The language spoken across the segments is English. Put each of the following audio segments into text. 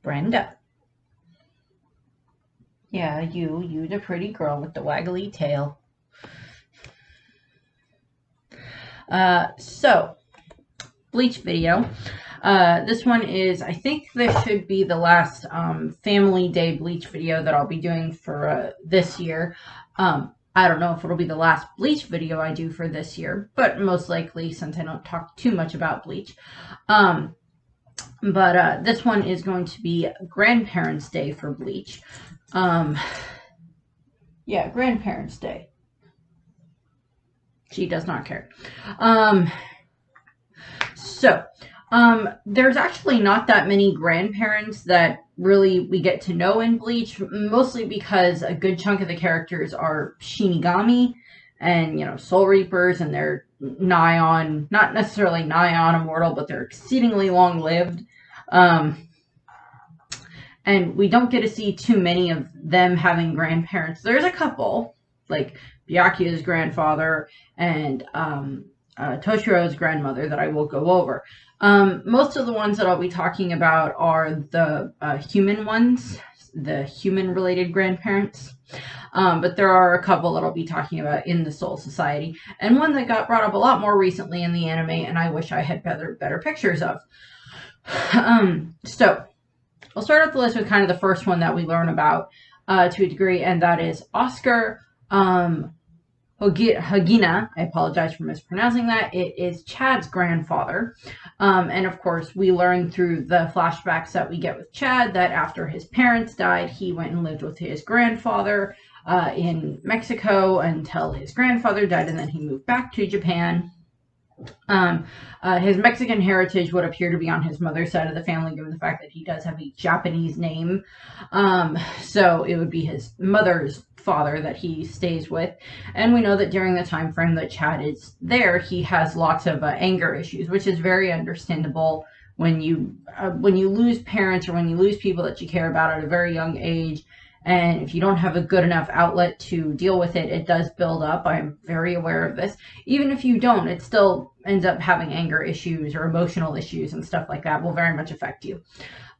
Brenda. Yeah, you the pretty girl with the waggly tail. So, Bleach video. This one is, I think this should be the last Family Day Bleach video that I'll be doing for this year. I don't know if it'll be the last Bleach video I do for this year, but most likely, since I don't talk too much about Bleach. But this one is going to be Grandparents' Day for Bleach. Yeah, Grandparents' Day. She does not care. There's actually not that many grandparents that really we get to know in Bleach, mostly because a good chunk of the characters are Shinigami and, you know, Soul Reapers, and they're not necessarily nigh on immortal, but they're exceedingly long-lived. And we don't get to see too many of them having grandparents. There's a couple, like Byakuya's grandfather and Toshiro's grandmother, that I will go over. Most of the ones that I'll be talking about are the human ones, the human-related grandparents. But there are a couple that I'll be talking about in the Soul Society, and one that got brought up a lot more recently in the anime, and I wish I had better pictures of. So, I'll start off the list with kind of the first one that we learn about to a degree, and that is Oscar Hagina. I apologize for mispronouncing that. It is Chad's grandfather. And of course, we learn through the flashbacks that we get with Chad that after his parents died, he went and lived with his grandfather in Mexico until his grandfather died, and then he moved back to Japan. His Mexican heritage would appear to be on his mother's side of the family, given the fact that he does have a Japanese name. So it would be his mother's father that he stays with. And we know that during the time frame that Chad is there, he has lots of anger issues, which is very understandable when you lose parents, or when you lose people that you care about at a very young age. And if you don't have a good enough outlet to deal with it, it does build up. I'm very aware of this. Even if you don't, it still ends up having anger issues or emotional issues and stuff like that will very much affect you,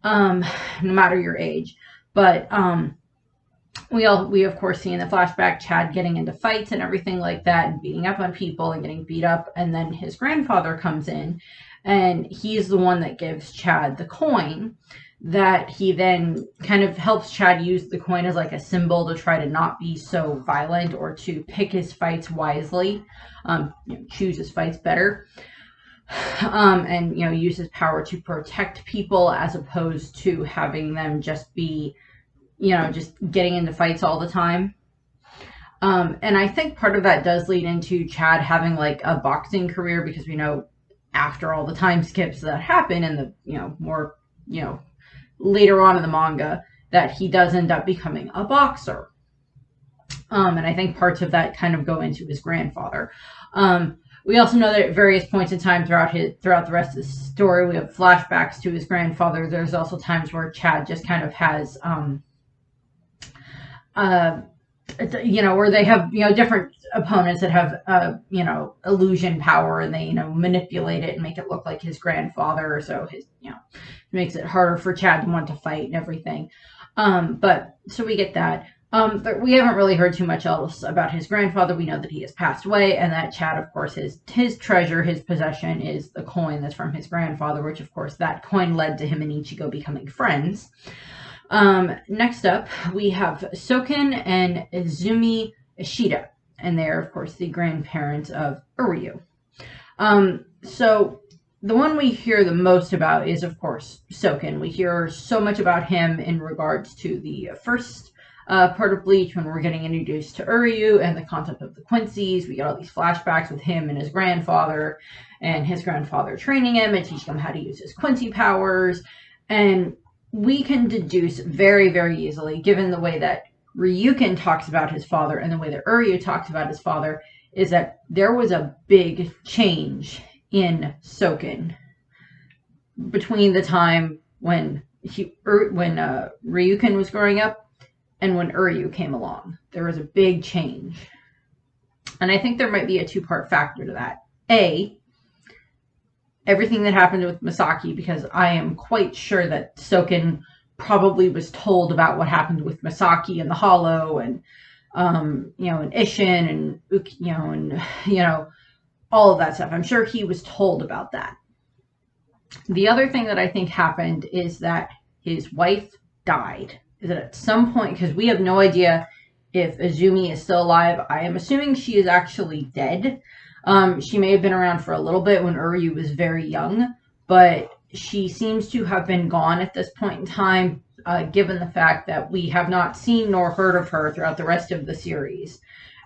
no matter your age. But we of course see in the flashback Chad getting into fights and everything like that, and beating up on people and getting beat up. And then his grandfather comes in, and he's the one that gives Chad the coin, that he then kind of helps Chad use the coin as like a symbol to try to not be so violent, or to pick his fights wisely, choose his fights better, and use his power to protect people, as opposed to having them just be just getting into fights all the time. And I think part of that does lead into Chad having like a boxing career, because we know after all the time skips that happen in the more later on in the manga, that he does end up becoming a boxer. And I think parts of that kind of go into his grandfather. We also know that at various points in time throughout the rest of the story, we have flashbacks to his grandfather. There's also times where Chad just kind of has, where they have, different opponents that have, illusion power, and they, manipulate it and make it look like his grandfather. So his, makes it harder for Chad to want to fight and everything. But so we get that. But we haven't really heard too much else about his grandfather. We know that he has passed away, and that Chad, of course, his treasure, his possession, is the coin that's from his grandfather, which, of course, that coin led to him and Ichigo becoming friends. Next up, we have Soken and Izumi Ishida, and they're, of course, the grandparents of Uryu. So the one we hear the most about is, of course, Soken. We hear so much about him in regards to the first part of Bleach, when we're getting introduced to Uryu and the concept of the Quincy's. We get all these flashbacks with him and his grandfather training him and teaching him how to use his Quincy powers. And we can deduce very, very easily, given the way that Ryuken talks about his father and the way that Uryu talks about his father, is that there was a big change in Soken between the time when Ryuken was growing up and when Uryu came along. There was a big change. And I think there might be a two-part factor to that. A, everything that happened with Misaki, because I am quite sure that Soken probably was told about what happened with Misaki and the Hollow, and and Ishin, and all of that stuff. I'm sure he was told about that. The other thing that I think happened is that his wife died. Is that at some point, because we have no idea if Izumi is still alive. I am assuming she is actually dead. She may have been around for a little bit when Uryu was very young, but she seems to have been gone at this point in time, given the fact that we have not seen nor heard of her throughout the rest of the series.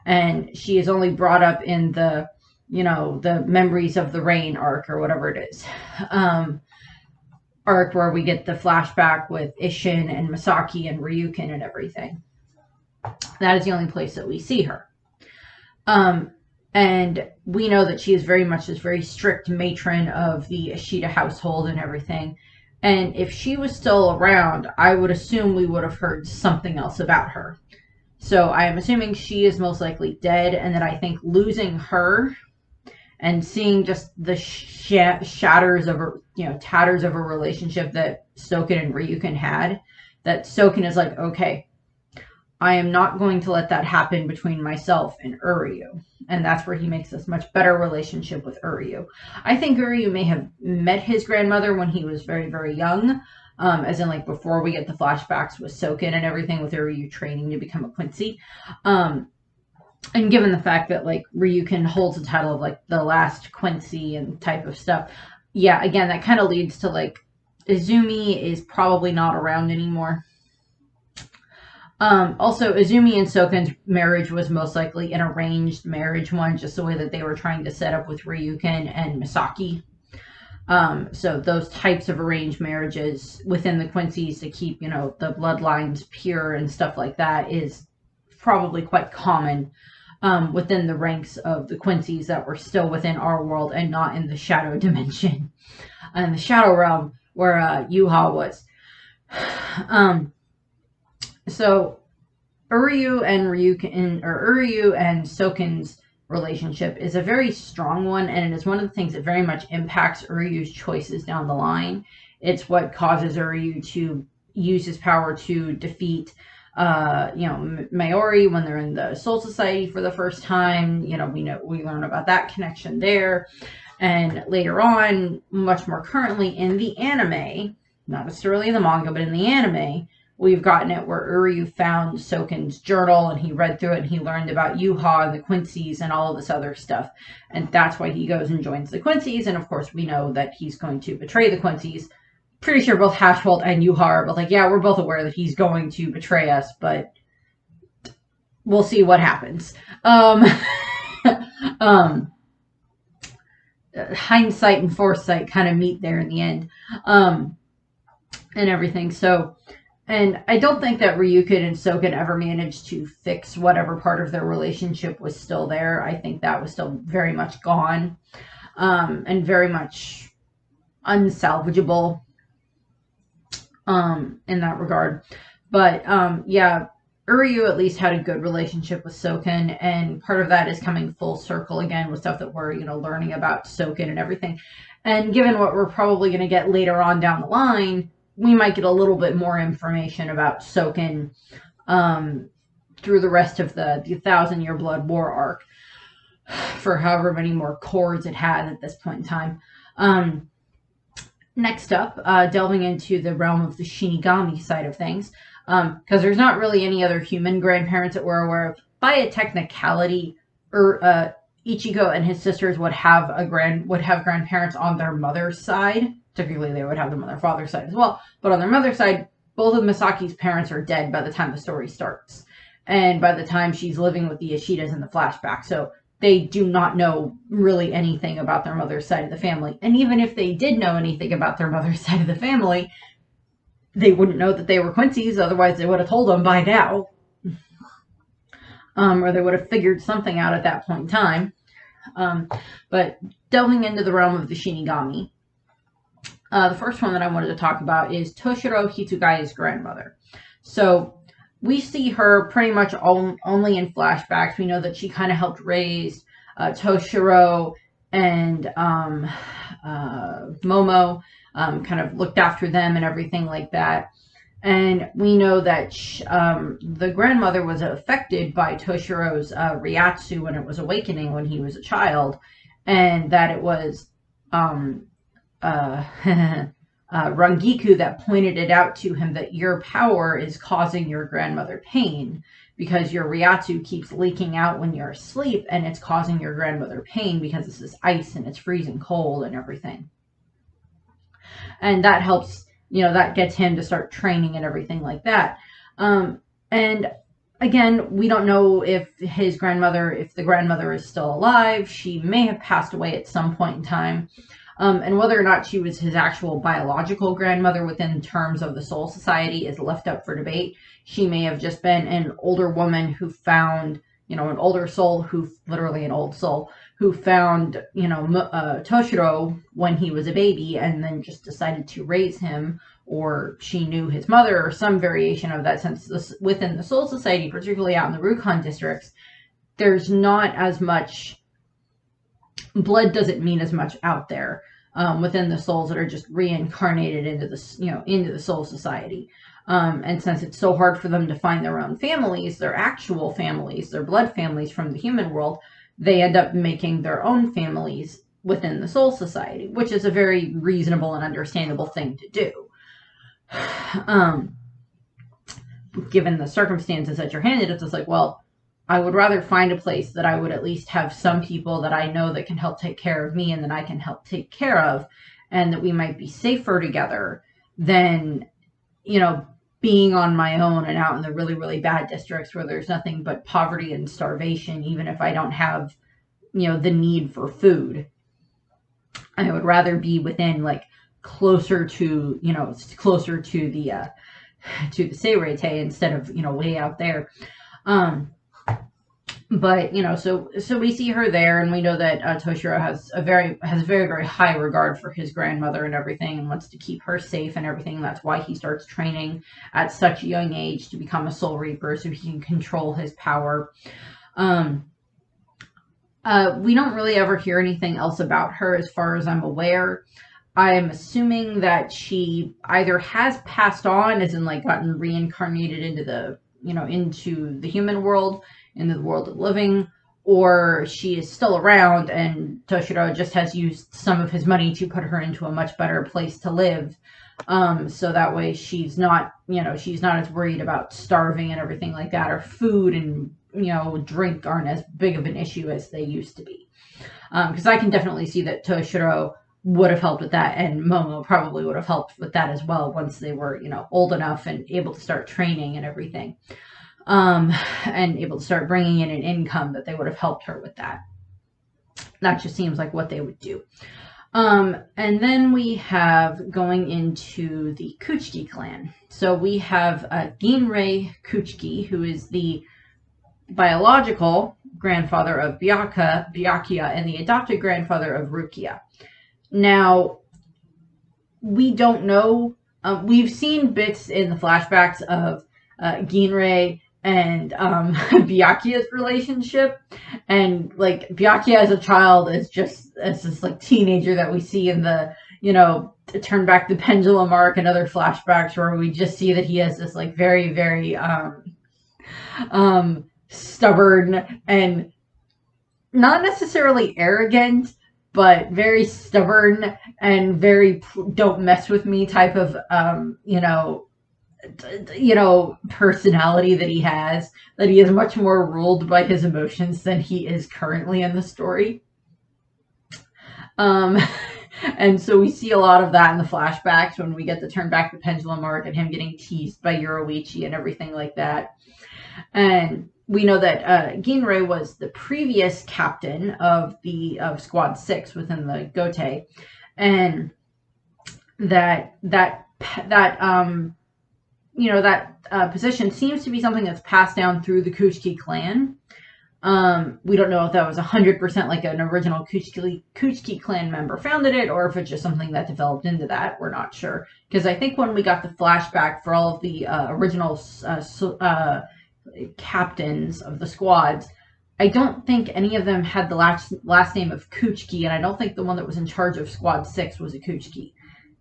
And she is only brought up in the Memories of the Rain arc, or whatever it is. Arc where we get the flashback with Ishin and Misaki and Ryukin and everything. That is the only place that we see her. And we know that she is very much this very strict matron of the Ishida household and everything. And if she was still around, I would assume we would have heard something else about her. So I am assuming she is most likely dead, and that I think losing her and seeing just the tatters of a relationship that Soken and Ryukin had, that Soken is like, okay, I am not going to let that happen between myself and Uryu. And that's where he makes this much better relationship with Uryu. I think Uryu may have met his grandmother when he was very, very young. As in, like, before we get the flashbacks with Soken and everything, with Uryu training to become a Quincy. And given the fact that, like, Ryukin holds the title of, like, the last Quincy and type of stuff. Yeah, again, that kind of leads to, like, Izumi is probably not around anymore. Also, Izumi and Soken's marriage was most likely an arranged marriage one, just the way that they were trying to set up with Ryukin and Misaki. So those types of arranged marriages within the Quincy's to keep, the bloodlines pure and stuff like that is probably quite common within the ranks of the Quincy's that were still within our world and not in the shadow dimension and the shadow realm where Yuha was. So Uryu and Soken's relationship is a very strong one, and it is one of the things that very much impacts Uryu's choices down the line. It's what causes Uryu to use his power to defeat Mayuri when they're in the Soul Society for the first time. We learn about that connection there. And later on, much more currently in the anime, not necessarily in the manga, but in the anime, we've gotten it where Uryu found Soken's journal and he read through it and he learned about Yuha and the Quincy's and all of this other stuff. And that's why he goes and joins the Quincy's. And of course, we know that he's going to betray the Quincy's. Pretty sure both Hashwald and Yuha are both like, yeah, we're both aware that he's going to betray us, but we'll see what happens. Hindsight and foresight kind of meet there in the end. And everything. So, and I don't think that Ryukin and Soken ever managed to fix whatever part of their relationship was still there. I think that was still very much gone, and very much unsalvageable in that regard. But yeah, Uryu at least had a good relationship with Soken, and part of that is coming full circle again with stuff that we're learning about Soken and everything. And given what we're probably going to get later on down the line, we might get a little bit more information about Soken through the rest of the 1,000-Year Blood War arc for however many more chords it has at this point in time. Next up, delving into the realm of the Shinigami side of things, because there's not really any other human grandparents that we're aware of. By a technicality, Ichigo and his sisters would have grandparents on their mother's side. Typically, they would have them on their father's side as well. But on their mother's side, both of Misaki's parents are dead by the time the story starts. And by the time she's living with the Ishidas in the flashback. So they do not know really anything about their mother's side of the family. And even if they did know anything about their mother's side of the family, they wouldn't know that they were Quincy's. Otherwise, they would have told them by now. Or they would have figured something out at that point in time. But delving into the realm of the Shinigami, the first one that I wanted to talk about is Toshiro Hitsugai's grandmother. So we see her pretty much only in flashbacks. We know that she kind of helped raise Toshiro and Momo, kind of looked after them and everything like that. And we know that the grandmother was affected by Toshiro's Ryatsu when it was awakening when he was a child, and that it was uh, Rangiku that pointed it out to him that your power is causing your grandmother pain because your Ryatsu keeps leaking out when you're asleep, and it's causing your grandmother pain because this is ice and it's freezing cold and everything. And that helps, that gets him to start training and everything like that. And again, we don't know if the grandmother is still alive. She may have passed away at some point in time. And whether or not she was his actual biological grandmother within terms of the Soul Society is left up for debate. She may have just been an older woman who found, an older soul literally an old soul, who found, Toshiro when he was a baby and then just decided to raise him, or she knew his mother, or some variation of that sense. Within the Soul Society, particularly out in the Rukon districts, there's not as much blood, doesn't mean as much out there within the souls that are just reincarnated into the Soul Society. And since it's so hard for them to find their own families, their actual families, their blood families from the human world, they end up making their own families within the Soul Society, which is a very reasonable and understandable thing to do. Given the circumstances that you're handed, it's just like, well, I would rather find a place that I would at least have some people that I know that can help take care of me and that I can help take care of, and that we might be safer together than, being on my own and out in the really, really bad districts where there's nothing but poverty and starvation, even if I don't have, the need for food. I would rather be within, closer to the Seirete instead of, way out there. But, so we see her there, and we know that Toshiro has a very, very high regard for his grandmother and everything, and wants to keep her safe and everything. That's why he starts training at such a young age to become a Soul Reaper, so he can control his power. We don't really ever hear anything else about her as far as I'm aware. I'm assuming that she either has passed on, as in gotten reincarnated into the human world, into the world of living, or she is still around and Toshiro just has used some of his money to put her into a much better place to live. So that way she's not as worried about starving and everything like that, or food and, drink aren't as big of an issue as they used to be. Because I can definitely see that Toshiro would have helped with that, and Momo probably would have helped with that as well once they were, old enough and able to start training and everything. And able to start bringing in an income, that they would have helped her with that. That just seems like what they would do. And then we have going into the Kuchiki clan. So we have Ginrei Kuchiki, who is the biological grandfather of Byakuya and the adopted grandfather of Rukia. Now, we don't know. We've seen bits in the flashbacks of Ginrei and Byakuya's relationship, and Byakuya as a child is just as this teenager that we see in the Turn Back the Pendulum arc and other flashbacks, where we just see that he has this very, very stubborn and not necessarily arrogant, but very stubborn and very don't mess with me type of personality that he has, that he is much more ruled by his emotions than he is currently in the story. And so we see a lot of that in the flashbacks when we get to Turn Back the Pendulum arc and him getting teased by Yoruichi and everything like that. And we know that Ginrei was the previous captain of Squad 6 within the Gote, and that position seems to be something that's passed down through the Kuchiki clan. We don't know if that was 100% like an original Kuchiki clan member founded it, or if it's just something that developed into that. We're not sure. Because I think when we got the flashback for all of the original captains of the squads, I don't think any of them had the last name of Kuchiki, and I don't think the one that was in charge of Squad 6 was a Kuchiki,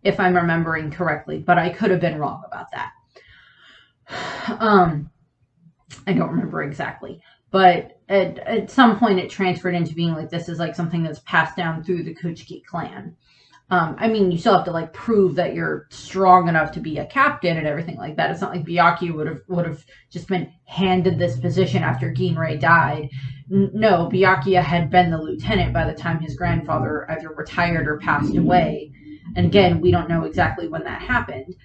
if I'm remembering correctly, but I could have been wrong about that. I don't remember exactly, but at some point it transferred into being like, this is like something that's passed down through the Kuchiki clan. I mean, you still have to like prove that you're strong enough to be a captain and everything like that. It's not like Byakuya would have just been handed this position after Ginrei died. No, Byakuya had been the lieutenant by the time his grandfather either retired or passed away. And again, we don't know exactly when that happened.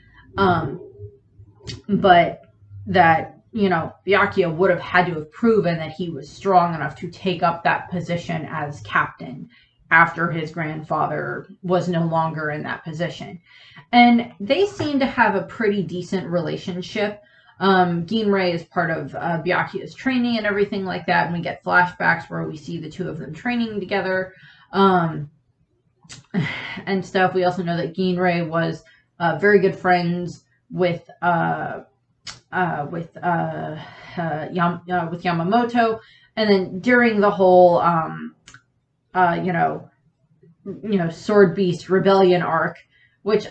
But that, Byakuya would have had to have proven that he was strong enough to take up that position as captain after his grandfather was no longer in that position. And they seem to have a pretty decent relationship. Ginrei is part of Byakuya's training and everything like that, and we get flashbacks where we see the two of them training together and stuff. We also know that Ginrei was very good friends with Yamamoto, and then during the whole Sword Beast Rebellion arc, which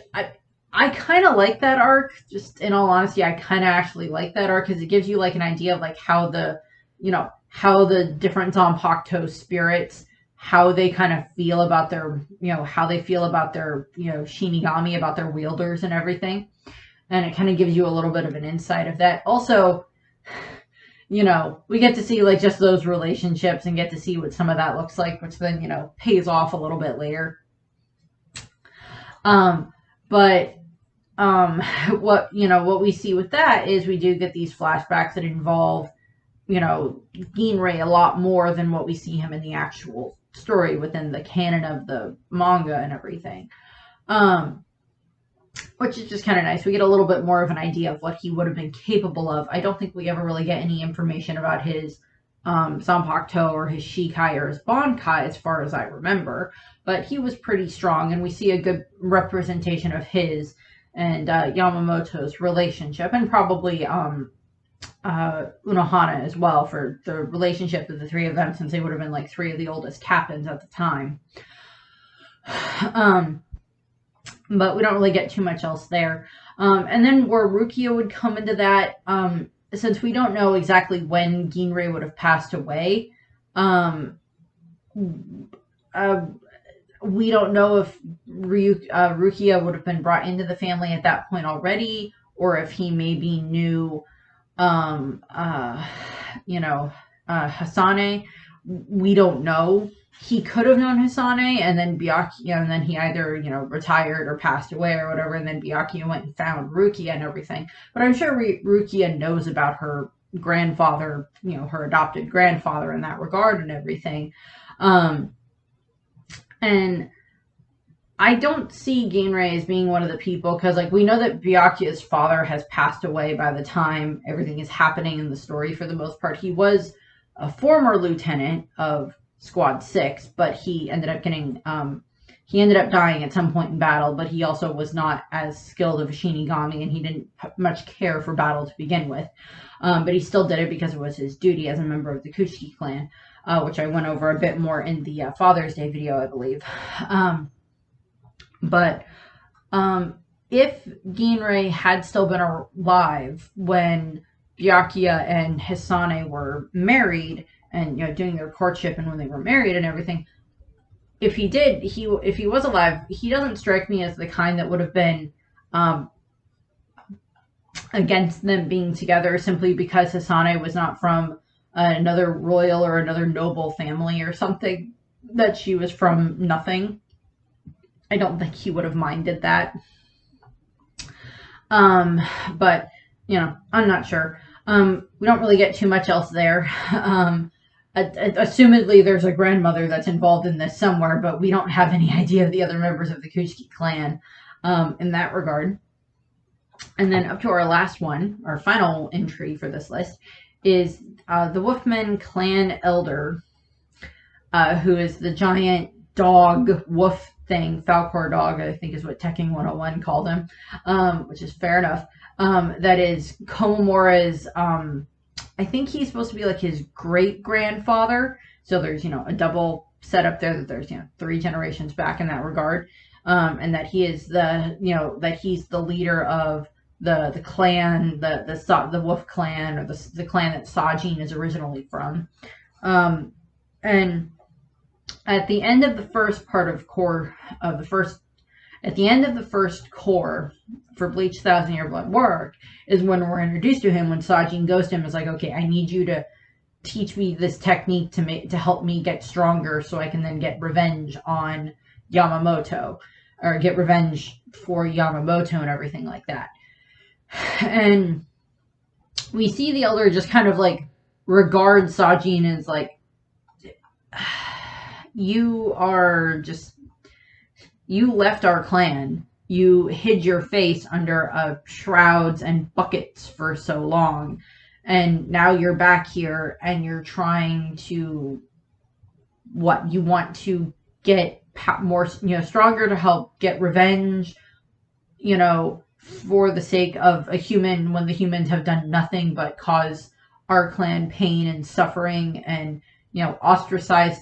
I kind of like that arc. Just in all honesty, I kind of actually like that arc because it gives you like an idea of like how the different Zanpakuto spirits, how they kind of feel about their, how they feel about their, Shinigami, about their wielders and everything. And it kind of gives you a little bit of an insight of that. Also, we get to see like just those relationships and get to see what some of that looks like, which then, pays off a little bit later. What we see with that is we do get these flashbacks that involve, Ginrei a lot more than what we see him in the actual story within the canon of the manga and everything. Which is just kind of nice. We get a little bit more of an idea of what he would have been capable of. I don't think we ever really get any information about his Zanpakuto or his Shikai or his Bankai as far as I remember. But he was pretty strong, and we see a good representation of his and Yamamoto's relationship, and probably Unohana as well, for the relationship of the three of them, since they would have been like three of the oldest captains at the time. But we don't really get too much else there. And then where Rukia would come into that, since we don't know exactly when Ginrei would have passed away, we don't know if Rukia would have been brought into the family at that point already, or if he maybe knew, Hasane. We don't know. He could have known Hisane, and then Byakuya, and then he either, retired or passed away or whatever, and then Byakuya went and found Rukia and everything. But I'm sure Rukia knows about her grandfather, her adopted grandfather in that regard and everything. And I don't see Ginrei as being one of the people, because, like, we know that Byakuya's father has passed away by the time everything is happening in the story for the most part. He was a former lieutenant of Squad 6, but he ended up dying at some point in battle, but he also was not as skilled of a Shinigami, and he didn't much care for battle to begin with. But he still did it because it was his duty as a member of the Kuchiki clan, which I went over a bit more in the Father's Day video, I believe. If Ginrei had still been alive when Byakuya and Hisane were married, and doing their courtship, and when they were married and everything, if he was alive, he doesn't strike me as the kind that would have been against them being together simply because Hisane was not from another royal or another noble family or something, that she was from nothing. I don't think he would have minded that. But I'm not sure. We don't really get too much else there. Assumedly, there's a grandmother that's involved in this somewhere, but we don't have any idea of the other members of the Kuchiki clan in that regard. And then up to our last one, our final entry for this list, is the Wolfman clan elder, who is the giant dog wolf thing, Falcor dog, I think is what Tekken 101 called him, which is fair enough. That is Komomura's, I think he's supposed to be like his great-grandfather. So there's, a double setup there that there's, 3 generations back in that regard. And that he is that he's the leader of the clan, the Wolf clan, or the clan that Sajin is originally from. And at the end of the first part of core of the first at the end of the first core for Bleach Thousand Year Blood Work is when we're introduced to him, when Sajin goes to him and is like, okay, I need you to teach me this technique to help me get stronger so I can then get revenge on Yamamoto, or get revenge for Yamamoto and everything like that. And we see the Elder just kind of like regard Sajin as like, you left our clan. You hid your face under shrouds and buckets for so long. And now you're back here and you're trying to, what? You want to get more, stronger to help get revenge, for the sake of a human, when the humans have done nothing but cause our clan pain and suffering and, ostracized,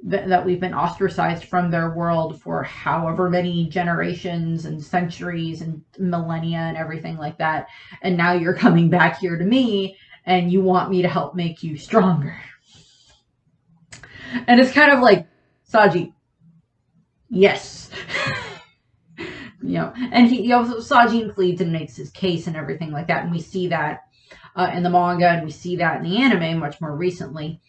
that we've been ostracized from their world for however many generations and centuries and millennia and everything like that. And now you're coming back here to me and you want me to help make you stronger. And it's kind of like, Saji, yes. And he also, Sajin pleads and makes his case and everything like that. And we see that in the manga, and we see that in the anime much more recently.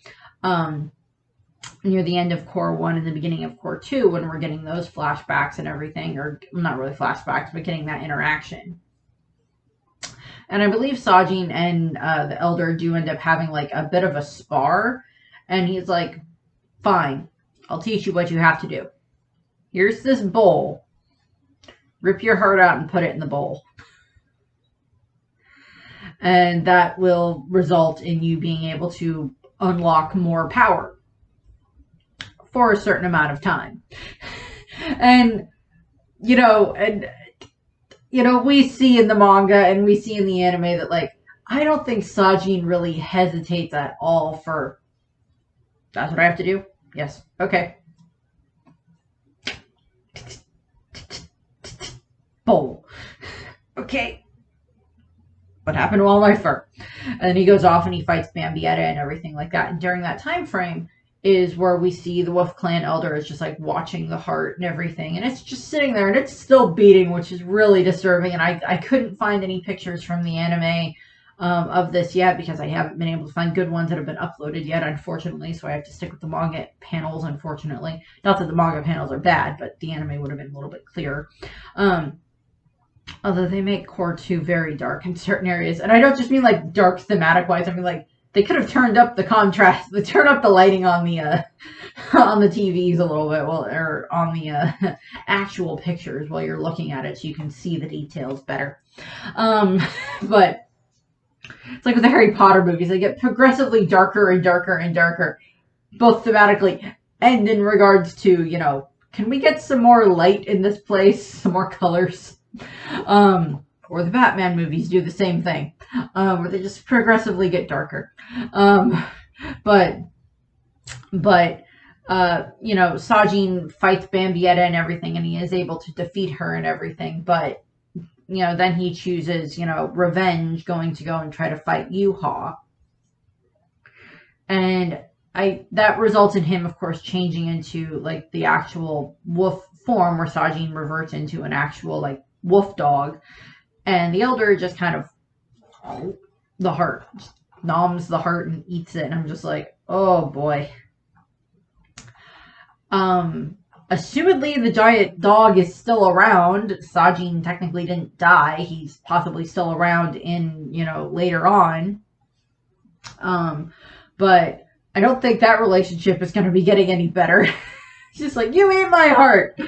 Near the end of Core 1 and the beginning of Core 2, when we're getting those flashbacks and everything, or not really flashbacks, but getting that interaction. And I believe Sajin and the Elder do end up having like a bit of a spar, and he's like, fine, I'll teach you what you have to do. Here's this bowl. Rip your heart out and put it in the bowl. And that will result in you being able to unlock more power for a certain amount of time. And, we see in the manga and we see in the anime that, like, I don't think Sajin really hesitates at all for, that's what I have to do? Yes. Okay. Bowl. Okay. What happened to all my fur? And then he goes off and he fights Bambietta and everything like that. And during that time frame is where we see the Wolf Clan Elder is just like watching the heart and everything. And it's just sitting there and it's still beating, which is really disturbing. And I couldn't find any pictures from the anime of this yet, because I haven't been able to find good ones that have been uploaded yet, unfortunately. So I have to stick with the manga panels, unfortunately. Not that the manga panels are bad, but the anime would have been a little bit clearer. Although they make Core 2 very dark in certain areas. And I don't just mean like dark thematic wise. I mean like they could have turned up the contrast. They turned up the lighting on the TVs a little bit, or on the actual pictures while you're looking at it, so you can see the details better. But it's like with the Harry Potter movies, they get progressively darker and darker and darker, both thematically and in regards to, can we get some more light in this place, some more colors? Or the Batman movies do the same thing, where they just progressively get darker. But Sajin fights Bambietta and everything, and he is able to defeat her and everything. But, then he chooses, revenge, going to go and try to fight Yuha. And that results in him, of course, changing into, like, the actual wolf form, where Sajin reverts into an actual, like, wolf dog. And the Elder just kind of, the heart, just noms the heart and eats it. And I'm just like, oh boy. Assumedly the giant dog is still around. Sajin technically didn't die. He's possibly still around in, later on. But I don't think that relationship is going to be getting any better. It's just like, you ate my heart.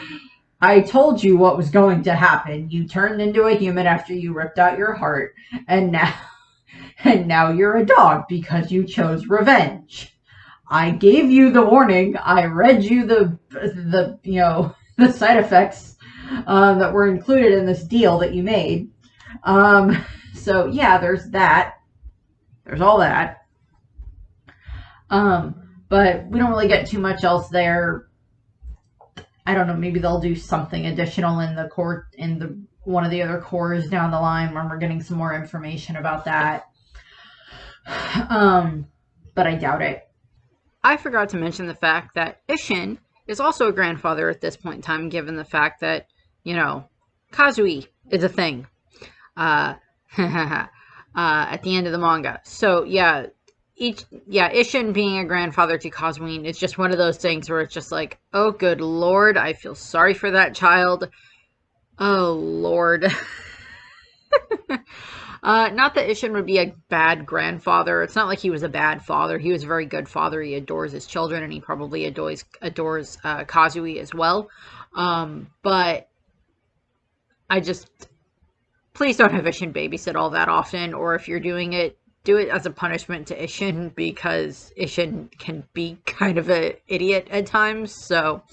I told you what was going to happen. You turned into a human after you ripped out your heart, and now you're a dog because you chose revenge. I gave you the warning. I read you the side effects that were included in this deal that you made. So yeah, there's that. There's all that. But we don't really get too much else there. I don't know, maybe they'll do something additional in the one of the other cores down the line when we're getting some more information about that. But I doubt it. I forgot to mention the fact that Ishin is also a grandfather at this point in time, given the fact that, you know, Kazui is a thing. At the end of the manga. So yeah, Ishin being a grandfather to Kazui is just one of those things where it's just like, oh good lord, I feel sorry for that child. Oh lord. Not that Ishin would be a bad grandfather. It's not like he was a bad father. He was a very good father. He adores his children, and he probably adores Kazui as well. But I just, please don't have Ishin babysit all that often, or if you're doing it, do it as a punishment to Ishin, because Ishin can be kind of an idiot at times. So,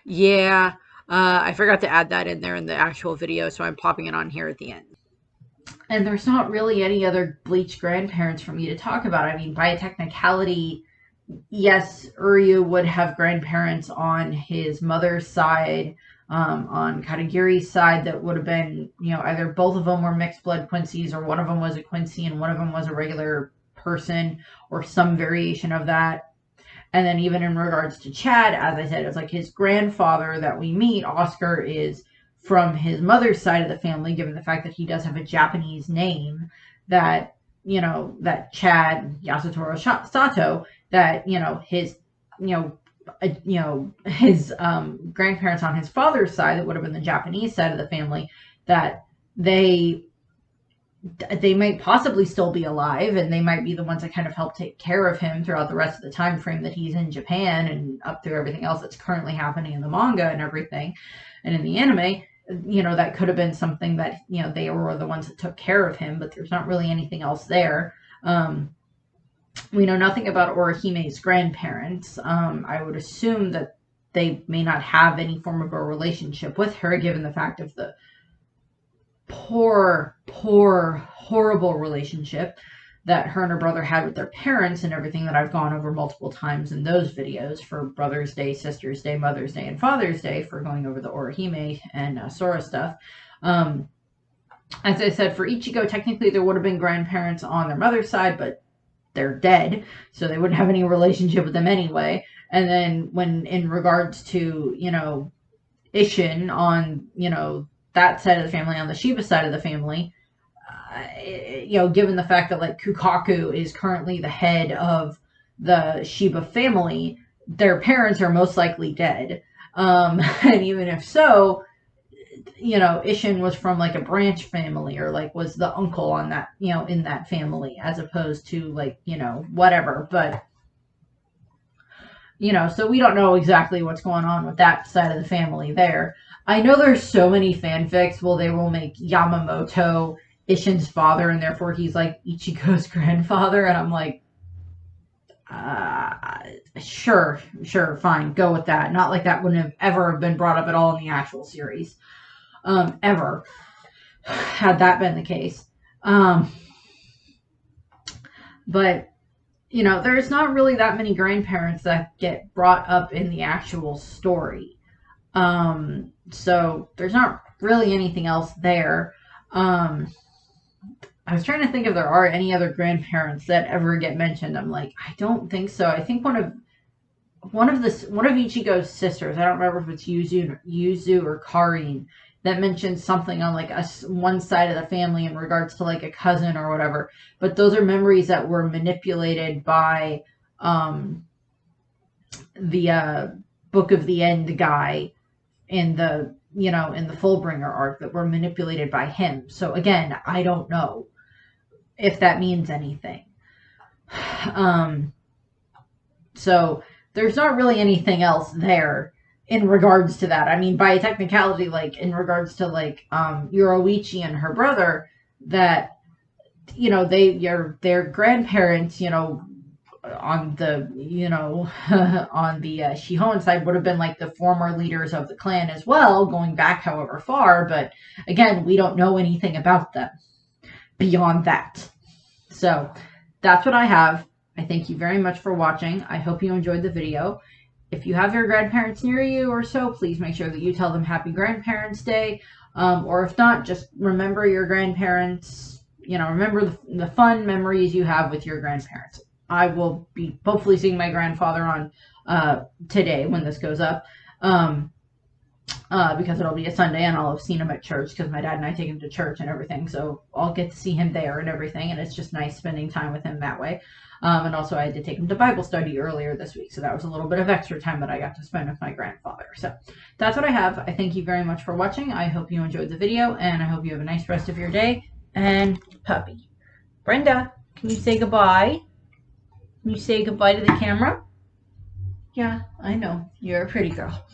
yeah, I forgot to add that in there in the actual video, so I'm popping it on here at the end. And there's not really any other Bleach grandparents for me to talk about. I mean, by a technicality, yes, Uryu would have grandparents on his mother's side, on Katagiri's side, that would have been, you know, either both of them were mixed blood Quincy's, or one of them was a Quincy and one of them was a regular person, or some variation of that. And then even in regards to Chad, as I said, it's like his grandfather that we meet, Oscar, is from his mother's side of the family, given the fact that he does have a Japanese name, that, you know, that Chad Yasutaro Sato, that, you know, his, his grandparents on his father's side, that would have been the Japanese side of the family, that they might possibly still be alive, and they might be the ones that kind of help take care of him throughout the rest of the time frame that he's in Japan, and up through everything else that's currently happening in the manga and everything, and in the anime. You know, that could have been something that, you know, they were the ones that took care of him, but there's not really anything else there. We know nothing about Orihime's grandparents. I would assume that they may not have any form of a relationship with her, given the fact of the poor, horrible relationship that her and her brother had with their parents, and everything that I've gone over multiple times in those videos for Brother's Day, Sister's Day, Mother's Day, and Father's Day, for going over the Orihime and Sora stuff. As I said, for Ichigo, technically there would have been grandparents on their mother's side, but they're dead, so they wouldn't have any relationship with them anyway. And then when in regards to, you know, Ishin on, you know, that side of the family, on the Shiba side of the family, you know, given the fact that, like, Kukaku is currently the head of the Shiba family, their parents are most likely dead. And even if so, you know, Ishin was from, like, a branch family, or, like, was the uncle on that, you know, in that family, as opposed to, like, you know, whatever. But, you know, so we don't know exactly what's going on with that side of the family there. I know there's so many fanfics. Well, they will make Yamamoto Ishin's father, and therefore he's like Ichigo's grandfather, and I'm like, sure, fine, go with that. Not like that wouldn't have ever been brought up at all in the actual series, ever, had that been the case. But, you know, there's not really that many grandparents that get brought up in the actual story. So there's not really anything else there. I was trying to think if there are any other grandparents that ever get mentioned. I'm like, I don't think so. I think one of Ichigo's sisters, I don't remember if it's Yuzu or Karin, that mentions something on, like, one side of the family in regards to, like, a cousin or whatever. But those are memories that were manipulated by the Book of the End guy in the, you know, in the Fullbringer arc, that were manipulated by him. So again, I don't know if that means anything. So there's not really anything else there in regards to that. I mean, by a technicality, like, in regards to, like, Yoruichi and her brother, that, you know, their grandparents, you know, on the, you know, on the Shihoan side would have been, like, the former leaders of the clan as well, going back however far. But again, we don't know anything about them beyond that. So that's what I have. I thank you very much for watching. I hope you enjoyed the video. If you have your grandparents near you or so, please make sure that you tell them Happy Grandparents' Day. Or if not, just remember your grandparents. Remember the fun memories you have with your grandparents. I will be hopefully seeing my grandfather on today when this goes up. Because it'll be a Sunday and I'll have seen him at church because my dad and I take him to church and everything. So I'll get to see him there and everything. And it's just nice spending time with him that way. And also I had to take him to Bible study earlier this week. So that was a little bit of extra time that I got to spend with my grandfather. So that's what I have. I thank you very much for watching. I hope you enjoyed the video and I hope you have a nice rest of your day. And puppy. Brenda, can you say goodbye? Can you say goodbye to the camera? Yeah, I know. You're a pretty girl.